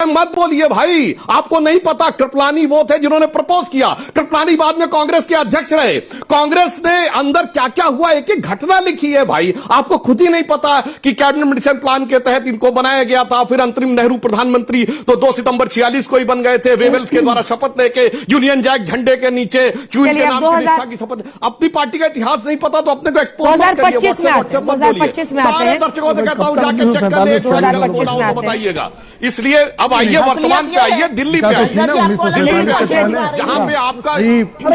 मत बोलिए भाई, आपको नहीं पता कृपलानी वो थे जिन्होंने प्रपोज किया। कृपलानी बाद में कांग्रेस के अध्यक्ष रहे। कांग्रेस ने अंदर क्या क्या हुआ एक एक घटना लिखी है भाई, आपको खुद ही नहीं पता कि कैबिनेट मिशन प्लान के तहत इनको बनाया गया था। फिर अंतरिम नेहरू प्रधानमंत्री तो 2 सितंबर 46 को ही बन गए थे, वेवेल्स के द्वारा शपथ लेके यूनियन जैक झंडे के नीचे क्वीन के नाम की निष्ठा की शपथ। अपनी पार्टी का इतिहास नहीं पता तो अपने को एक्सपोज मत करिए। 2025 में आते हैं, दर्शकों से कहता हूं जाके चेक कर ले, 2025 में बताइएगा। इसलिए अब आइए वर्तमान पे आइए, दिल्ली पे आइए, जहां पे आपका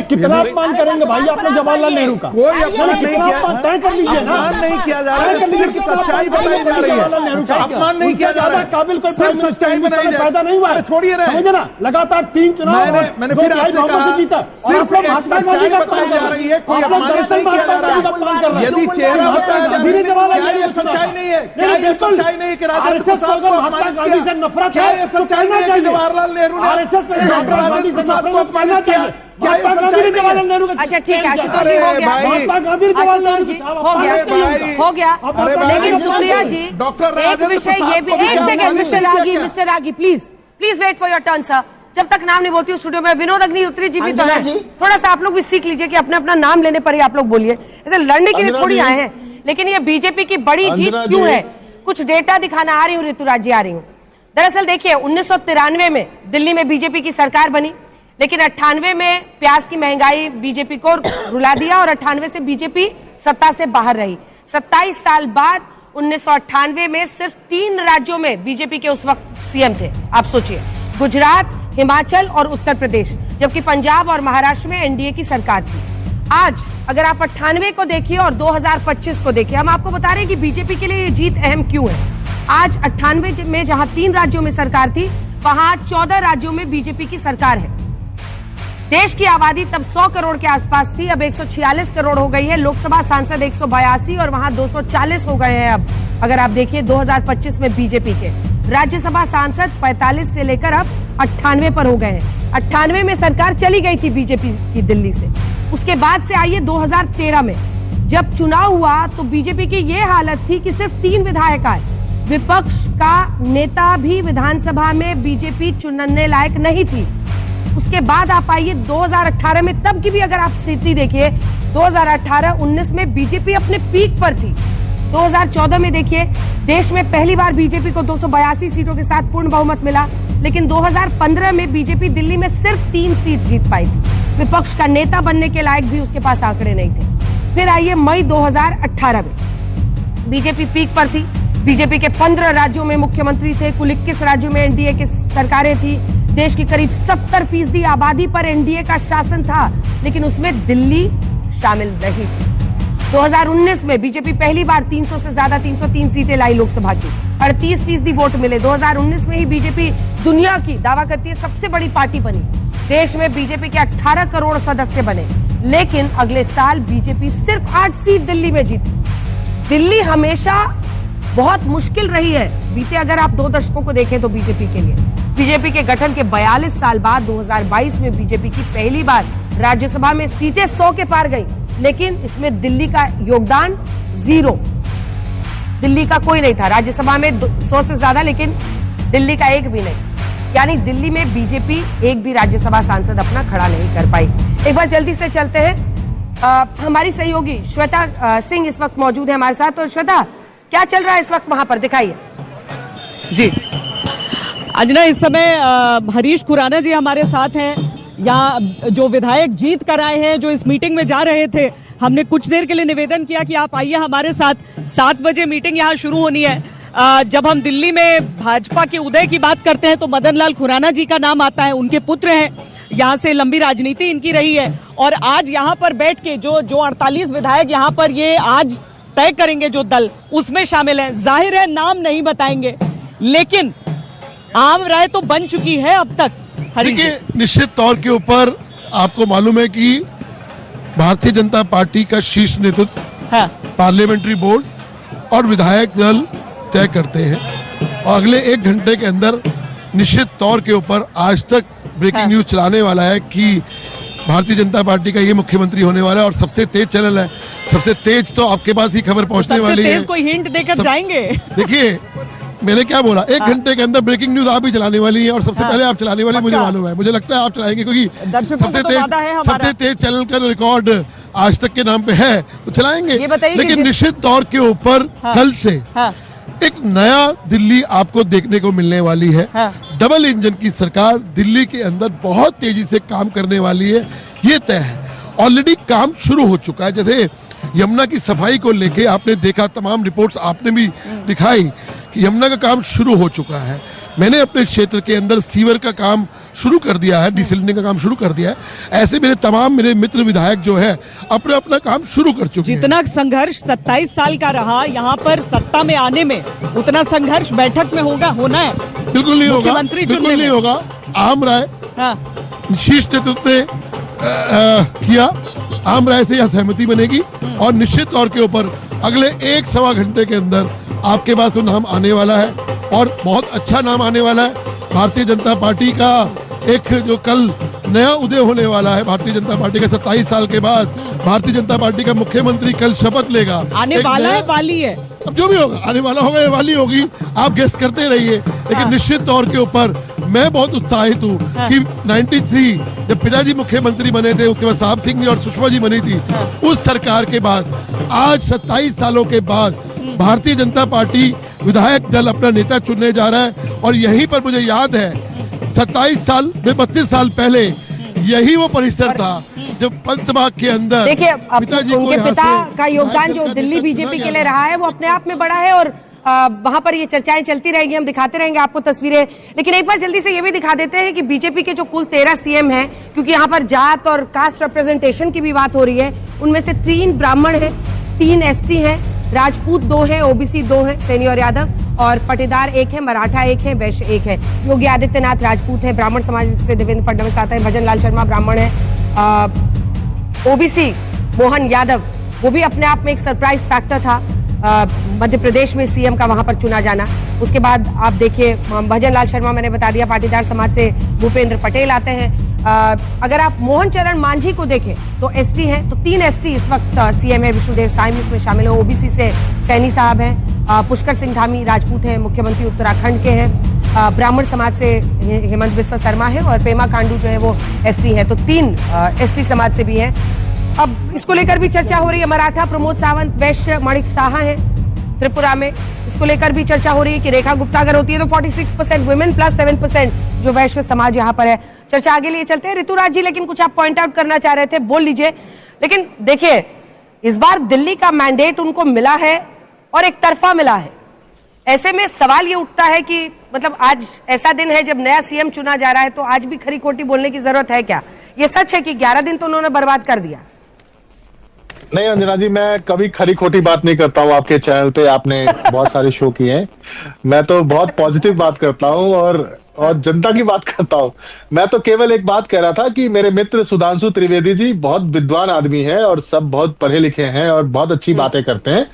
कितना अपमान करेंगे भाई आपने जवाहरलाल नेहरू का? कोई अपमान नहीं किया, तय कर लीजिए ना। अपमान नहीं किया जा रहा है, सिर्फ सच्चाई बताई जा रही है। अपमान नहीं किया जा रहा है, काबिल कोई सिर्फ सच्चाई बताई जा पैदा नहीं हुआ है। छोड़िए ना, समझे ना, लगातार 3 चुनाव मैंने फिर आपसे कहा सिर्फ सच्चाई बताई जा रही है, कोई अपमानित नहीं किया जा रहा है। यदि चेहरा बताया जा रहा है, क्या ये सच्चाई नहीं है? क्या ये सच्चाई नहीं है कि राजेंद्र प्रसाद को अपमानित किया? क्या ये सच्चाई नहीं है कि जवाहरलाल नेहरू ने डॉक्टर राजेंद्र प्रसाद को अपमानित किया? क्या ये सच्चाई नहीं है? अच्छा ठीक है आशुतोष जी, हो गया, हो गया। लेकिन सुप्रिया जी एक विषय ये भी, एक second mister Ragi please wait for your turn sir. जब तक नाम नहीं बोलती हूँ स्टूडियो में, विनोद अग्निहोत्री जी भी तो है, थोड़ा सा आप लोग भी सीख लीजिए कि अपना अपना नाम लेने पर ही आप लोग बोलिए। ऐसे लड़ने के लिए थोड़ी आए हैं। लेकिन ये बीजेपी की बड़ी जीत क्यों है, कुछ डेटा दिखाना आ रही हूँ ऋतुराज जी, आ रही हूँ। दरअसल देखिए 1993 में दिल्ली में बीजेपी की सरकार बनी, लेकिन 98 में प्याज की महंगाई बीजेपी को रुला दिया और 98 से बीजेपी सत्ता से बाहर रही। 27 साल बाद 1998 में सिर्फ 3 राज्यों में बीजेपी के उस वक्त सीएम थे, आप सोचिए, गुजरात, हिमाचल और उत्तर प्रदेश, जबकि पंजाब और महाराष्ट्र में एनडीए की सरकार थी। आज अगर आप 98 को देखिए और 2025 को देखिए, हम आपको बता रहे हैं कि बीजेपी के लिए ये जीत अहम क्यों है। आज 98 में जहां 3 राज्यों में सरकार थी, वहां 14 राज्यों में बीजेपी की सरकार है। देश की आबादी तब 100 करोड़ के आसपास थी, अब 146 करोड़ हो गई है। लोकसभा सांसद 182 और वहां 240 हो गए हैं अब, अगर आप देखिए 2025 में बीजेपी के। राज्यसभा सांसद 45 से लेकर अब 98 पर हो गए हैं। 98 में सरकार चली गई थी बीजेपी की दिल्ली से। उसके बाद से आइए 2013 में जब चुनाव हुआ तो बीजेपी की ये हालत थी कि सिर्फ 3 विधायक आए, विपक्ष का नेता भी विधानसभा में बीजेपी चुनने लायक नहीं थी। उसके बाद आप आइए 2018 में, तब की भी अगर आप स्थिति देखिए 2018-19 में बीजेपी अपने पीक पर थी। 2014 में देखिए देश में पहली बार बीजेपी को 282 सीटों के साथ पूर्ण बहुमत मिला, लेकिन 2015 में बीजेपी दिल्ली में सिर्फ 3 सीट जीत पाई थी। विपक्ष का नेता बनने के लायक भी उसके पास आंकड़े नहीं थे। फिर आइए मई 2018 में बीजेपी पीक पर थी। बीजेपी के 15 राज्यों में मुख्यमंत्री थे, कुल 21 राज्यों में एनडीए की सरकारें थी। देश की करीब 70% आबादी पर एनडीए का शासन था, लेकिन उसमें दिल्ली शामिल नहीं थी। 2019 में बीजेपी पहली बार 300 से ज्यादा 303 सीटें लाई लोकसभा की, 38% वोट मिले। 2019 में ही बीजेपी दुनिया की, दावा करती है, सबसे बड़ी पार्टी बनी। देश में बीजेपी के 18 करोड़ सदस्य बने, लेकिन अगले साल बीजेपी सिर्फ 8 सीट दिल्ली में जीती। दिल्ली हमेशा बहुत मुश्किल रही है बीते, अगर आप 2 दशकों को देखें तो बीजेपी के लिए। बीजेपी के गठन के 42 साल बाद 2022 में बीजेपी की पहली बार राज्यसभा में सीटें 100 के पार गई, लेकिन इसमें दिल्ली का योगदान 0। दिल्ली का कोई नहीं था राज्यसभा में 100 से ज्यादा, लेकिन दिल्ली का एक भी नहीं। यानी दिल्ली में बीजेपी एक भी राज्यसभा सांसद अपना खड़ा नहीं कर पाई। एक बार जल्दी से चलते हैं, हमारी सहयोगी श्वेता सिंह इस वक्त मौजूद है हमारे साथ। तो श्वेता, क्या चल रहा है इस वक्त वहां पर, दिखाइए जी। अंजना, इस समय हरीश खुराना जी हमारे साथ हैं। यहाँ जो विधायक जीत कर आए हैं, जो इस मीटिंग में जा रहे थे, हमने कुछ देर के लिए निवेदन किया कि आप आइए हमारे साथ। 7 बजे मीटिंग यहाँ शुरू होनी है। जब हम दिल्ली में भाजपा के उदय की बात करते हैं तो मदन लाल खुराना जी का नाम आता है, उनके पुत्र हैं, यहाँ से लंबी राजनीति इनकी रही है। और आज यहाँ पर बैठ के जो 48 विधायक यहाँ पर ये आज तय करेंगे जो दल, उसमें शामिल है। जाहिर है नाम नहीं बताएंगे, लेकिन आम राय तो बन चुकी है अब तक। देखिए, निश्चित तौर के ऊपर आपको मालूम है कि भारतीय जनता पार्टी का शीर्ष नेतृत्व, पार्लियामेंट्री बोर्ड और विधायक दल तय करते हैं, और अगले 1 घंटे के अंदर निश्चित तौर के ऊपर आज तक ब्रेकिंग न्यूज चलाने वाला है कि भारतीय जनता पार्टी का ये मुख्यमंत्री होने वाला है। और सबसे तेज चैनल है, सबसे तेज तो आपके पास ही खबर पहुंचने वाली है। कोई हिंट देकर जाएंगे। देखिए, मैंने क्या बोला, 1 घंटे के अंदर ब्रेकिंग न्यूज आप ही चलाने वाली है और सबसे पहले आप चलाने वाली, मुझे मालूम है, मुझे लगता है आप चलाएंगे क्योंकि सबसे तेज चैनल का रिकॉर्ड आज तक के नाम पे है, तो चलाएंगे। लेकिन निश्चित तौर के ऊपर कल से एक नया दिल्ली आपको देखने को मिलने वाली है। डबल इंजन की सरकार दिल्ली के अंदर बहुत तेजी से काम करने वाली है, ये तय है। ऑलरेडी काम शुरू हो चुका है। जैसे यमुना की सफाई को लेके आपने देखा, तमाम रिपोर्ट्स आपने भी दिखाई कि यमुना का काम शुरू हो चुका है। मैंने अपने क्षेत्र के अंदर सीवर का काम शुरू कर दिया है, डिसलिंडिंग का काम शुरू कर दिया है। ऐसे मेरे मित्र विधायक जो है अपना अपना काम शुरू कर चुके हैं। जितना संघर्ष 27 साल का रहा, यहाँ पर सत्ता में आने में उतना संघर्ष बैठक में होना है? बिल्कुल नहीं होगा, बिल्कुल नहीं होगा। आम राय शीर्ष नेतृत्व ने किया, आम राय से यह सहमति बनेगी और निश्चित तौर के ऊपर अगले 1-1.25 घंटे के अंदर आपके पास वो नाम आने वाला है और बहुत अच्छा नाम आने वाला है। भारतीय जनता पार्टी का एक जो कल नया उदय होने वाला है, भारतीय जनता पार्टी का 27 साल के बाद भारतीय जनता पार्टी का मुख्यमंत्री कल शपथ लेगा। आने वाला है, वाली है, अब जो भी होगा, आने वाला होगा या वाली होगी, आप गेस करते रहिए। लेकिन निश्चित तौर के ऊपर मैं बहुत उत्साहित हूँ कि 93 जब पिताजी मुख्यमंत्री बने थे, उसके बाद साहब सिंह जी और सुषमा जी बनी थी, उस सरकार के बाद आज 27 सालों के बाद भारतीय जनता पार्टी विधायक दल अपना नेता चुनने जा रहा है। और यहीं पर मुझे याद है 27 साल में 32 साल पहले यही वो परिसर था जब पंचबाग के अंदर देखिए उनके पिता का योगदान जो दिल्ली बीजेपी के लिए रहा है वो अपने आप में बड़ा है और वहां पर ये चर्चाएं चलती रहेगी, हम दिखाते रहेंगे आपको तस्वीरें। लेकिन एक बार जल्दी से ये भी दिखा देते हैं कि बीजेपी के जो कुल 13 सीएम हैं, क्योंकि यहाँ पर जात और कास्ट रिप्रेजेंटेशन की भी बात हो रही है, उनमें से 3 ब्राह्मण हैं, 3 एसटी हैं, राजपूत 2 हैं, ओबीसी 2 हैं, सैनी और यादव, और पटीदार 1 है, मराठा 1 है, वैश्य 1 है। योगी आदित्यनाथ राजपूत है, ब्राह्मण समाज से देवेंद्र फडणवीस आता है, भजन लाल शर्मा ब्राह्मण है, ओबीसी मोहन यादव, वो भी अपने आप में एक सरप्राइज फैक्टर था मध्य प्रदेश में सीएम का वहां पर चुना जाना। उसके बाद आप देखिए भजन लाल शर्मा, मैंने बता दिया, पाटीदार समाज से भूपेंद्र पटेल आते हैं। अगर आप मोहन चरण मांझी को देखें तो एसटी हैं, तो 3 एसटी इस वक्त सीएम है, विष्णुदेव साय इसमें शामिल है, ओबीसी से सैनी साहब हैं, पुष्कर सिंह धामी राजपूत हैं, मुख्यमंत्री उत्तराखंड के हैं, ब्राह्मण समाज से हेमंत बिस्वा शर्मा है और पेमा खांडू जो है वो एसटी है, तो 3 एसटी समाज से भी हैं। अब इसको लेकर भी चर्चा हो रही है। मराठा प्रमोद सावंत, वैश्य माणिक साहा है त्रिपुरा में, इसको लेकर भी चर्चा हो रही है कि रेखा गुप्ता अगर होती है तो 46% वुमेन प्लस 7% जो वैश्य समाज यहाँ पर है। चर्चा आगे लिए चलते हैं। ऋतुराज जी, लेकिन कुछ आप पॉइंट आउट करना चाह रहे थे, बोल लीजिए। लेकिन देखिए इस बार दिल्ली का मैंडेट उनको मिला है और एक तरफा मिला है। ऐसे में सवाल ये उठता है कि मतलब आज ऐसा दिन है जब नया सीएम चुना जा रहा है, तो आज भी खरी खोटी बोलने की जरूरत है क्या? ये सच है कि 11 दिन तो उन्होंने बर्बाद कर दिया? नहीं अंजना जी, मैं कभी खरी खोटी बात नहीं करता हूँ। आपके चैनल पे आपने बहुत सारे शो किए हैं, मैं तो बहुत पॉजिटिव बात करता हूँ और जनता की बात करता हूँ। मैं तो केवल एक बात कह रहा था कि मेरे मित्र सुधांशु त्रिवेदी जी बहुत विद्वान आदमी हैं और सब बहुत पढ़े लिखे हैं और बहुत अच्छी बातें करते हैं।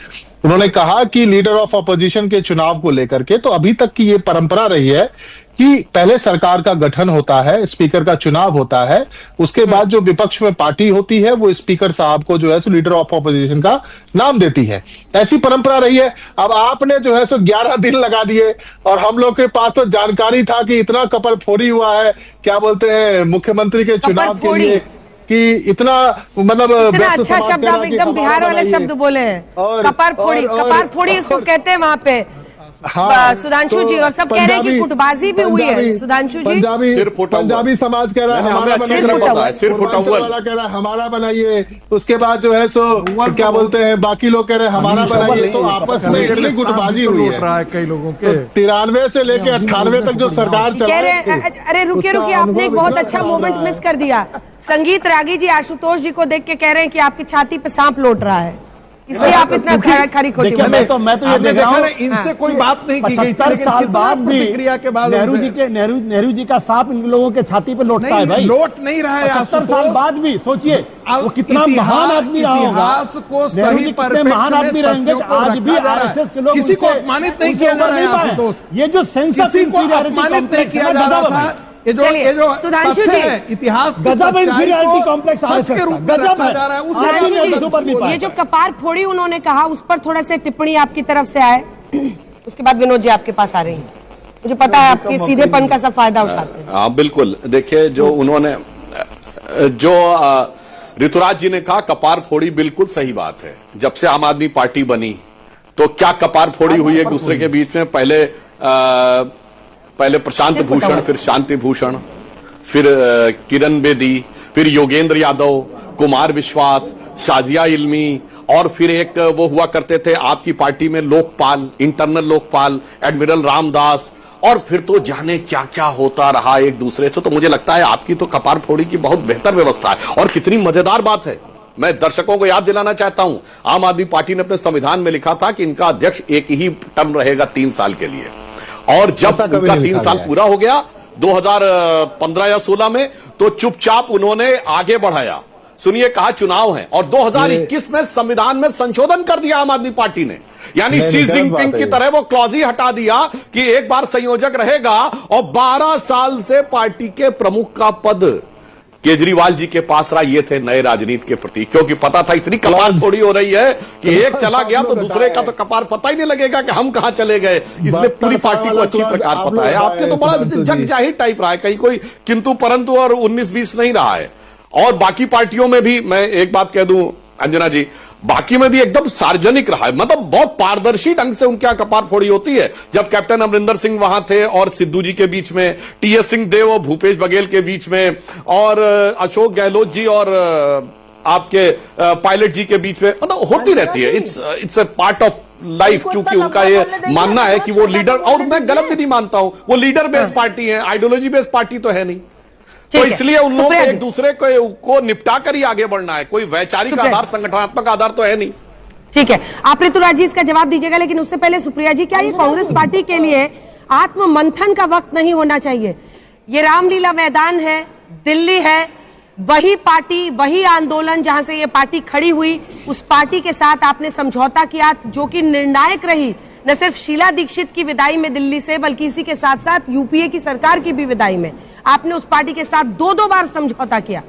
उन्होंने कहा कि लीडर ऑफ अपोजिशन के चुनाव को लेकर के तो अभी तक की ये परंपरा रही है कि पहले सरकार का गठन होता है, स्पीकर का चुनाव होता है, उसके बाद जो विपक्ष में पार्टी होती है वो स्पीकर साहब को जो है सो लीडर ऑफ अपोजिशन का नाम देती है। ऐसी परंपरा रही है। अब आपने जो है सो 11 दिन लगा दिए और हम लोग के पास तो जानकारी था कि इतना कपरफोड़ी हुआ है, क्या बोलते हैं, मुख्यमंत्री के चुनाव के लिए कि इतना मतलब अच्छा शब्द आप एकदम बिहार वाले शब्द बोले हैं, कपार फोड़ी इसको कहते हैं वहां पे। हाँ, सुधांशु जी और सब कह रहे हैं कि गुटबाजी भी हुई है। सुधांशु जी, पंजाबी समाज कह रहा है हमारा बनाइए, उसके बाद जो है सो क्या बोलते हैं बाकी लोग कह रहे हैं हमारा बनाइए, तो आपस में इतनी गुटबाजी हुई है कई लोगों के। 93 से लेके 98 तक जो सरकार चला रही थी। अरे रुकिए, आपने एक बहुत अच्छा मोमेंट मिस कर दिया। संगीत रागी जी आशुतोष जी को देख के कह रहे हैं कि आपकी छाती पे सांप लौट रहा है, इसलिए आप इतना खरी खोटी। मैं तो ये देख रहा हूं, इनसे कोई बात नहीं की गई। 75 साल बाद भी नेहरू जी का सांप इन लोगों के छाती पे लौटता है भाई, लौट नहीं रहा है। 70 साल बाद भी सोचिए वो कितना महान आदमी रहा होगा। को सही पर महान आदमी रहेंगे, आज भी आरएसएस के लोग किसी को अपमानित नहीं किया जा रहा है। ये जो सेंस ऑफ अपमानित नहीं किया जा रहा था। ये जो सुधांशु जी, इतिहास गजब इंफीरियरिटी कॉम्प्लेक्स गजब है। ये जो कपार फोड़ी उन्होंने कहा, उस पर थोड़ा सा टिप्पणी आपकी तरफ से आए, उसके बाद विनोद जी आपके पास आ रही हैं। मुझे पता है आपके सीधेपन का सब फायदा उठाते हैं। हाँ बिल्कुल, देखिए जो उन्होंने जो ऋतुराज जी ने कहा कपार फोड़ी, बिल्कुल सही बात है। जब से आम आदमी पार्टी बनी तो क्या कपार फोड़ी हुई एक दूसरे के बीच में। पहले प्रशांत भूषण, फिर शांति भूषण, फिर किरण बेदी, फिर योगेंद्र यादव, कुमार विश्वास, शाजिया इल्मी, और फिर एक वो हुआ करते थे आपकी पार्टी में लोकपाल, इंटरनल लोकपाल, एडमिरल रामदास, और फिर तो जाने क्या क्या होता रहा एक दूसरे से। तो मुझे लगता है आपकी तो कपार फोड़ी की बहुत बेहतर व्यवस्था है। और कितनी मजेदार बात है, मैं दर्शकों को याद दिलाना चाहता हूं, आम आदमी पार्टी ने अपने संविधान में लिखा था कि इनका अध्यक्ष एक ही टर्म रहेगा 3 साल के लिए, और जब उनका 3 साल पूरा हो गया 2015 या 16 में, तो चुपचाप उन्होंने आगे बढ़ाया। सुनिए, कहा चुनाव है, और 2021 में संविधान में संशोधन कर दिया आम आदमी पार्टी ने। यानी शी जिनपिंग की तरह वो क्लॉज ही हटा दिया कि एक बार संयोजक रहेगा, और 12 साल से पार्टी के प्रमुख का पद केजरीवाल जी के पास रहा। ये थे नए राजनीति के प्रति, क्योंकि पता था इतनी कपार फोड़ी हो रही है कि एक चला गया तो दूसरे का तो कपार पता ही नहीं लगेगा कि हम कहां चले गए। इसलिए पूरी पार्टी को अच्छी प्रकार पता है। आपके तो बड़ा जग जाहिर टाइप रहा है, कहीं कोई किंतु परंतु और 19-20 नहीं रहा है। और बाकी पार्टियों में भी मैं एक बात कह दूं अंजना जी, बाकी में भी एकदम सार्वजनिक रहा है, मतलब बहुत पारदर्शी ढंग से उनके कपार फोड़ी होती है। जब कैप्टन अमरिंदर सिंह वहां थे और सिद्धू जी के बीच में, टीएस सिंहदेव और भूपेश बघेल के बीच में, और अशोक गहलोत जी और आपके पायलट जी के बीच में, मतलब होती रहती है। It's a part of life, क्योंकि उनका ये मानना है कि वो लीडर, और मैं गलत भी नहीं मानता हूं, वो लीडर बेस्ड पार्टी है, आइडियोलॉजी बेस्ड पार्टी तो है नहीं। तो इसलिए उन लोगों को एक दूसरे को निपटा कर ही आगे बढ़ना है, कोई वैचारिक आधार, संगठनात्मक आधार तो है नहीं। ठीक है, आप ऋतुराज जी इसका जवाब दीजिएगा, लेकिन उससे पहले सुप्रिया जी, क्या ये कांग्रेस पार्टी के लिए आत्म मंथन का वक्त नहीं होना चाहिए? ये रामलीला मैदान है, दिल्ली है, वही पार्टी, वही आंदोलन जहां से ये पार्टी खड़ी हुई, उस पार्टी के साथ आपने समझौता किया जो कि निर्णायक रही, न सिर्फ शीला दीक्षित की विदाई में दिल्ली से, बल्कि इसी के साथ साथ यूपीए की सरकार की भी विदाई में आपने उस पार्टी के साथ 2-2 बार समझौता किया।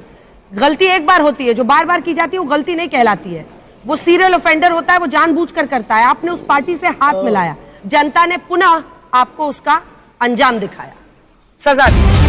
गलती एक बार होती है, जो बार बार की जाती है वो गलती नहीं कहलाती है, वो सीरियल ऑफेंडर होता है, वो जानबूझकर करता है। आपने उस पार्टी से हाथ मिलाया, जनता ने पुनः आपको उसका अंजाम दिखाया, सजा दी।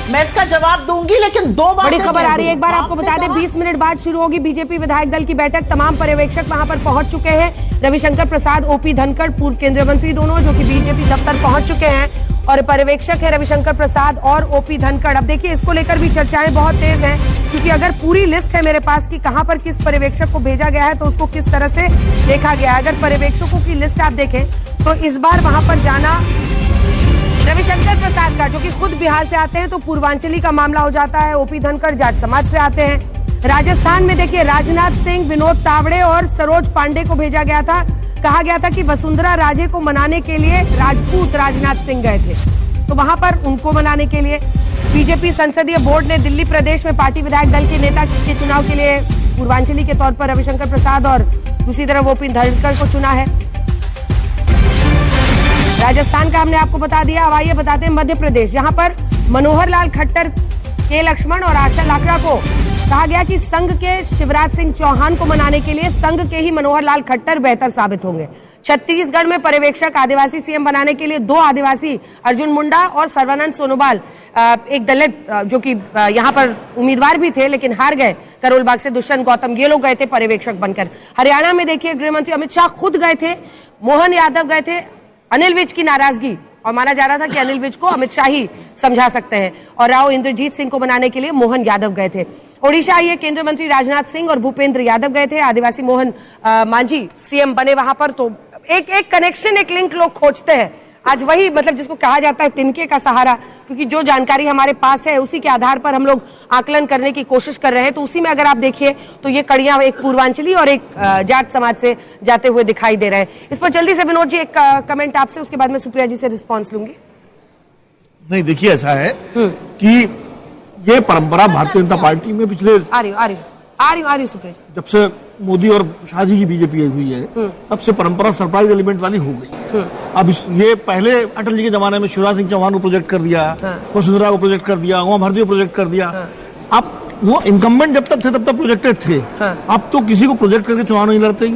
मैं इसका जवाब दूंगी, लेकिन 2 बार बड़ी खबर आ रही है, एक बार आपको बता दें, 20 मिनट बाद शुरू होगी बीजेपी विधायक दल की बैठक। तमाम पर्यवेक्षक वहां पर पहुंच चुके हैं। रविशंकर प्रसाद, ओपी धनखड़, पूर्व केंद्रीय मंत्री दोनों, जो कि बीजेपी दफ्तर पहुंच चुके हैं, और पर्यवेक्षक है रविशंकर प्रसाद और ओपी धनखड़। अब देखिए, इसको लेकर भी चर्चाएं बहुत तेज हैं, क्योंकि अगर पूरी लिस्ट है मेरे पास कि कहां पर किस पर्यवेक्षक को भेजा गया है, तो उसको किस तरह से देखा गया है। अगर पर्यवेक्षकों की लिस्ट आप देखें तो इस बार वहां पर जाना रविशंकर प्रसाद का, जो कि खुद बिहार से आते हैं, तो पूर्वांचली का मामला हो जाता है। ओपी धनखड़ जाट समाज से आते हैं। राजस्थान में देखिए, राजनाथ सिंह, विनोद तावड़े और सरोज पांडे को भेजा गया था। कहा गया था कि वसुंधरा राजे को मनाने के लिए राजपूत राजनाथ सिंह गए थे, तो वहां पर उनको मनाने के लिए बीजेपी संसदीय बोर्ड ने दिल्ली प्रदेश में पार्टी विधायक दल के नेता के चुनाव के लिए पूर्वांचली के तौर पर रविशंकर प्रसाद और दूसरी तरफ ओपी धनखड़ को चुना है। राजस्थान का हमने आपको बता दिया। अब आइए बताते हैं मध्य प्रदेश, जहां पर मनोहर लाल खट्टर, के लक्ष्मण और आशा लाकड़ा को कहा गया कि संघ के शिवराज सिंह चौहान को मनाने के लिए संघ के ही मनोहर लाल खट्टर बेहतर साबित होंगे। छत्तीसगढ़ में पर्यवेक्षक आदिवासी सीएम बनाने के लिए 2 आदिवासी, अर्जुन मुंडा और सर्वानंद सोनोवाल, एक दलित जो कि यहां पर उम्मीदवार भी थे लेकिन हार गए, करोल बाग से दुष्यंत गौतम, ये लोग गए थे पर्यवेक्षक बनकर। हरियाणा में देखिए, गृह मंत्री अमित शाह खुद गए थे, मोहन यादव गए थे। अनिल विज की नाराजगी, और माना जा रहा था कि अनिल विज को अमित शाह ही समझा सकते हैं, और राव इंद्रजीत सिंह को बनाने के लिए मोहन यादव गए थे। ओडिशा आइए, केंद्रीय मंत्री राजनाथ सिंह और भूपेंद्र यादव गए थे। आदिवासी मोहन मांझी सीएम बने वहां पर। तो एक कनेक्शन, एक लिंक लोग खोजते हैं आज, वही मतलब जिसको कहा जाता है तिनके का सहारा, क्योंकि जो जानकारी हमारे पास है उसी के आधार पर हम लोग आकलन करने की कोशिश कर रहे हैं। तो उसी में अगर आप देखिए तो ये कड़ियां एक पूर्वांचली और एक जाट समाज से जाते हुए दिखाई दे रहे हैं। इस पर जल्दी से विनोद जी एक कमेंट आपसे, उसके बाद मैं सुप्रिया जी से रिस्पॉन्स लूंगी। नहीं, देखिए ऐसा है कि ये परंपरा भारतीय जनता पार्टी में पिछले आ रही सुप्रिया, जब से मोदी और शाह जी की बीजेपी हुई है, तब से परंपरा सरप्राइज एलिमेंट वाली हो गई। अब ये पहले अटल जी के जमाने में शिवराज सिंह चौहान को प्रोजेक्ट कर दिया, वसुंधरा को प्रोजेक्ट कर दिया, उमा भारती को प्रोजेक्ट कर दिया। अब वो इनकम्बेंट जब तक थे तब तक प्रोजेक्टेड थे, अब तो किसी को प्रोजेक्ट करके चुनाव नहीं लड़ते।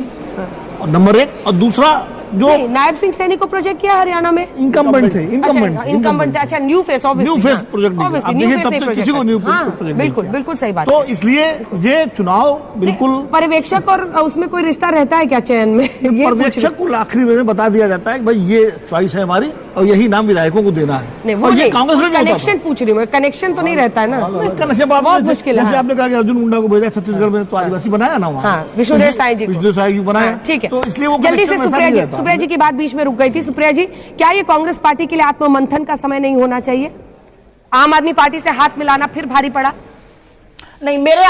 नंबर एक, और दूसरा जो नहीं, नायब सिंह सैनी को प्रोजेक्ट किया हरियाणा में, इनकम्बेंट थे, इनकम्बेंट, अच्छा new face, new face project नहीं, अब देखिए तब से किसी को न्यू प्रोजेक्ट, बिल्कुल बिल्कुल सही बात। तो इसलिए ये चुनाव बिल्कुल पर्यवेक्षक और उसमें कोई रिश्ता रहता है क्या चयन में? पर्यवेक्षक को आखिरी में बता दिया जाता है कि भाई ये चॉइस है हमारी और यही नाम विधायकों को देना है। नहीं, वो ये कांग्रेस में कनेक्शन पूछ रही हूँ, कनेक्शन तो नहीं रहता है ना, कनेक्शन बहुत मुश्किल है। जैसे आपने कहा कि अर्जुन मुंडा को भेजा छत्तीसगढ़ में, तो आदिवासी बनाया ना वहाँ, विष्णुदेव साई जी बनाया, ठीक है। तो इसलिए वो जल्दी से सुप्रिया जी की बात बीच में रुक गई थी। सुप्रिया जी, क्या ये कांग्रेस पार्टी के लिए आत्ममंथन का समय नहीं होना चाहिए? आम आदमी पार्टी से हाथ मिलाना फिर भारी पड़ा? नहीं, मेरे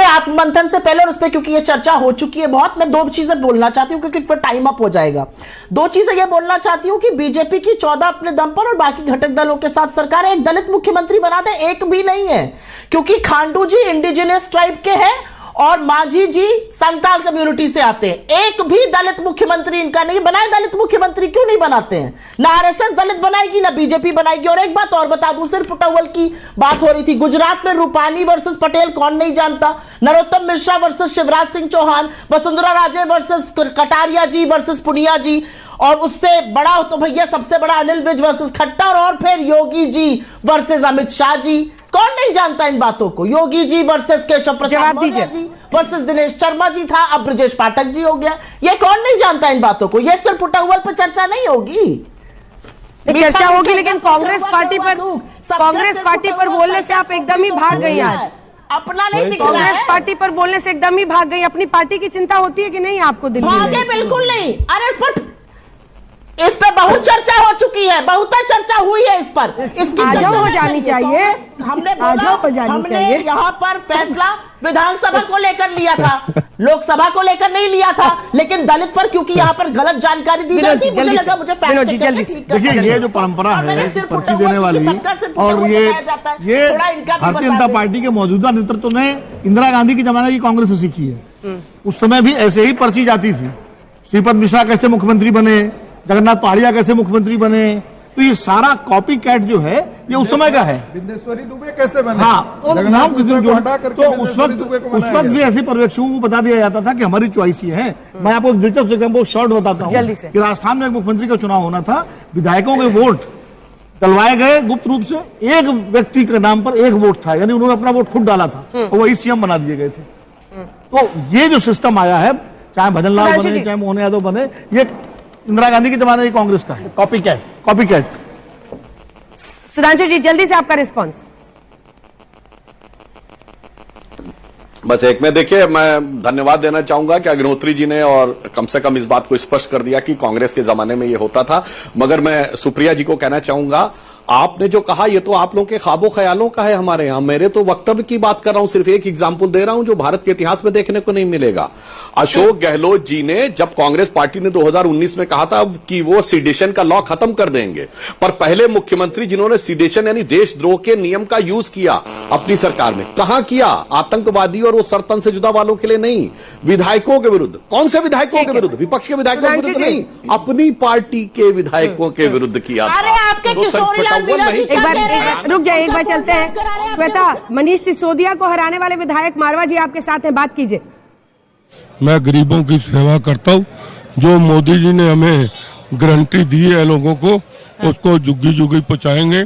आत्ममंथन से पहले और उस पर, क्योंकि ये चर्चा हो चुकी है बहुत, मैं दो चीजें बोलना चाहती हूँ क्योंकि फिर टाइम अप हो जाएगा। दो चीजें ये बोलना चाहती हूँ कि बीजेपी की 14 अपने दम पर और बाकी घटक दलों के साथ सरकार एक दलित मुख्यमंत्री बना दे, एक भी नहीं है, क्योंकि खांडू जी इंडिजिनियस ट्राइब के हैं और मांझी जी संताल कम्युनिटी से आते हैं। एक भी दलित मुख्यमंत्री इनका नहीं बनाए। दलित मुख्यमंत्री क्यों नहीं बनाते हैं? ना आरएसएस दलित बनाएगी, ना बीजेपी बनाएगी। और एक बात और बता दूं, सिर्फ टॉवल की बात हो रही थी, गुजरात में रूपानी वर्सेस पटेल कौन नहीं जानता, नरोत्तम मिश्रा वर्सेस शिवराज सिंह चौहान, वसुंधरा राजे वर्सेस कटारिया जी वर्सेस पुनिया जी, और उससे बड़ा तो भैया सबसे बड़ा अनिल विज वर्सेस खट्टर, और फिर योगी जी वर्सेस अमित शाह जी। कौन नहीं जानता इन बातों को? योगी जी वर्सेस केशव प्रसाद मौर्य जी वर्सेस दिनेश शर्मा जी था, अब ब्रजेश पाठक जी हो गया। ये कौन नहीं जानता इन बातों को? ये सिर्फ उटाउल पर चर्चा नहीं होगी, चर्चा होगी, लेकिन कांग्रेस पार्टी पर बोलने से आप एकदम ही भाग गई आज। अपना नहीं दिख रहा है। कांग्रेस पार्टी पर बोलने से एकदम ही भाग गई। अपनी पार्टी की चिंता होती है कि नहीं आपको दिल्ली में? भागे बिल्कुल नहीं। अरे इस पर बहुत चर्चा हो चुकी है, बहुत चर्चा हुई है इस पर। इसकी आजाओ हो जानी चाहिए, हमने हमने यहाँ पर फैसला विधानसभा को लेकर लिया था, लोकसभा को लेकर नहीं लिया था, लेकिन दलित पर क्योंकि यहाँ पर गलत जानकारी दी जाती, मुझे लगा मुझे देखिए ये जो परंपरा है पर्ची देने वाली, और ये भारतीय जनता पार्टी के मौजूदा नेतृत्व ने इंदिरा गांधी के जमाने की कांग्रेस से सीखी है। उस समय भी ऐसे ही पर्ची जाती थी। श्रीपद मिश्रा कैसे मुख्यमंत्री बने, जगन्नाथ पहाड़िया कैसे मुख्यमंत्री बने, तो ये सारा कॉपी कैट जो है ये उस समय का है। बिंदेश्वरी दुबे कैसे बने? हाँ, नाम तो उस वक्त भी ऐसे पर्यवेक्षकों को बता दिया जाता था कि हमारी चॉइस ये है। मैं आपको दिलचस्प एग्जाम्पल शॉर्ट बताता हूँ कि राजस्थान में एक मुख्यमंत्री का चुनाव होना था, विधायकों के वोट डलवाए गए गुप्त रूप से, एक व्यक्ति के नाम पर एक वोट था, यानी उन्होंने अपना वोट खुद डाला था और वही सीएम बना दिए गए थे। तो ये जो सिस्टम आया है, चाहे भजन लाल बने चाहे मोहन यादव बने, ये इंदिरा गांधी के जमाने की कांग्रेस का है, कॉपी कैट। सुधांशु जी जल्दी से आपका रिस्पांस। बस एक में देखिए, मैं धन्यवाद देना चाहूंगा कि अग्निहोत्री जी ने और कम से कम इस बात को स्पष्ट कर दिया कि कांग्रेस के जमाने में ये होता था। मगर मैं सुप्रिया जी को कहना चाहूंगा, आपने जो कहा ये तो आप लोगों के ख्वाबों ख्यालों का है। हमारे यहां मेरे तो वक्तव्य की बात कर रहा हूं, सिर्फ एक एग्जाम्पल दे रहा हूं जो भारत के इतिहास में देखने को नहीं मिलेगा। अशोक गहलोत जी ने, जब कांग्रेस पार्टी ने 2019 में कहा था कि वो सीडेशन का लॉ खत्म कर देंगे, पर पहले मुख्यमंत्री जिन्होंने सीडेशन यानी देशद्रोह के नियम का यूज किया अपनी सरकार में, कहां किया? आतंकवादी और वो सरतन से जुदा वालों के लिए नहीं, विधायकों के विरुद्ध। कौन से विधायकों के विरुद्ध? विपक्ष के विधायकों के विरुद्ध नहीं, अपनी पार्टी के विधायकों के विरुद्ध किया था। एक बार रुक जाए, एक बार चलते हैं। श्वेता, मनीष सिसोदिया को हराने वाले विधायक मारवा जी आपके साथ हैं, बात कीजिए। मैं गरीबों की सेवा करता हूँ, जो मोदी जी ने हमें गारंटी दी है लोगों को, उसको जुग्गी जुग्गी पहुँचाएंगे,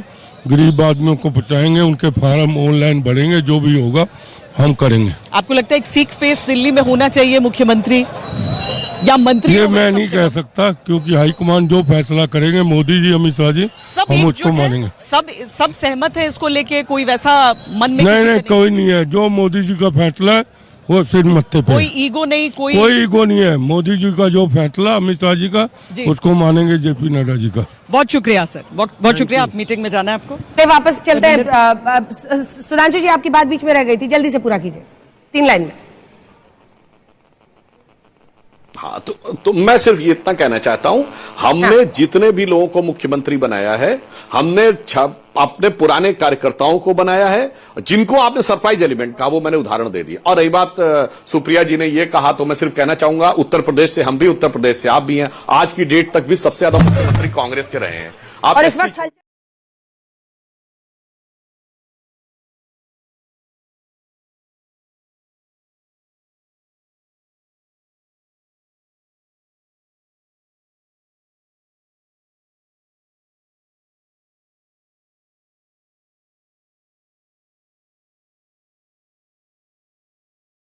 गरीब आदमियों को पहुँचाएंगे, उनके फार्म ऑनलाइन भरेंगे, जो भी होगा हम करेंगे। आपको लगता है एक सिख फेस दिल्ली में होना चाहिए मुख्यमंत्री या मंत्री? ये मैं नहीं कह सकता, क्योंकि हाईकमान जो फैसला करेंगे, मोदी जी अमित शाह जी, हम उसको मानेंगे। सब सहमत है इसको लेके? कोई वैसा मन में नहीं, कोई नहीं है। जो मोदी जी का फैसला है वो सिर मत्थे पे। कोई ईगो नहीं, कोई ईगो नहीं है। मोदी जी का जो फैसला, अमित शाह जी का, उसको मानेंगे, जेपी नड्डा जी का। बहुत शुक्रिया सर, बहुत शुक्रिया। आप मीटिंग में जाना है आपको। वापस चलते हैं। सुधांशु जी आपकी बात बीच में रह गई थी, जल्दी से पूरा कीजिए 3 लाइन में। हाँ, तो मैं सिर्फ ये इतना कहना चाहता हूं, हमने जितने भी लोगों को मुख्यमंत्री बनाया है, हमने अपने पुराने कार्यकर्ताओं को बनाया है, जिनको आपने सरप्राइज एलिमेंट कहा वो मैंने उदाहरण दे दिया। और रही बात सुप्रिया जी ने ये कहा, तो मैं सिर्फ कहना चाहूंगा, उत्तर प्रदेश से हम भी, उत्तर प्रदेश से आप भी हैं, आज की डेट तक भी सबसे ज्यादा मुख्यमंत्री कांग्रेस के रहे हैं। आप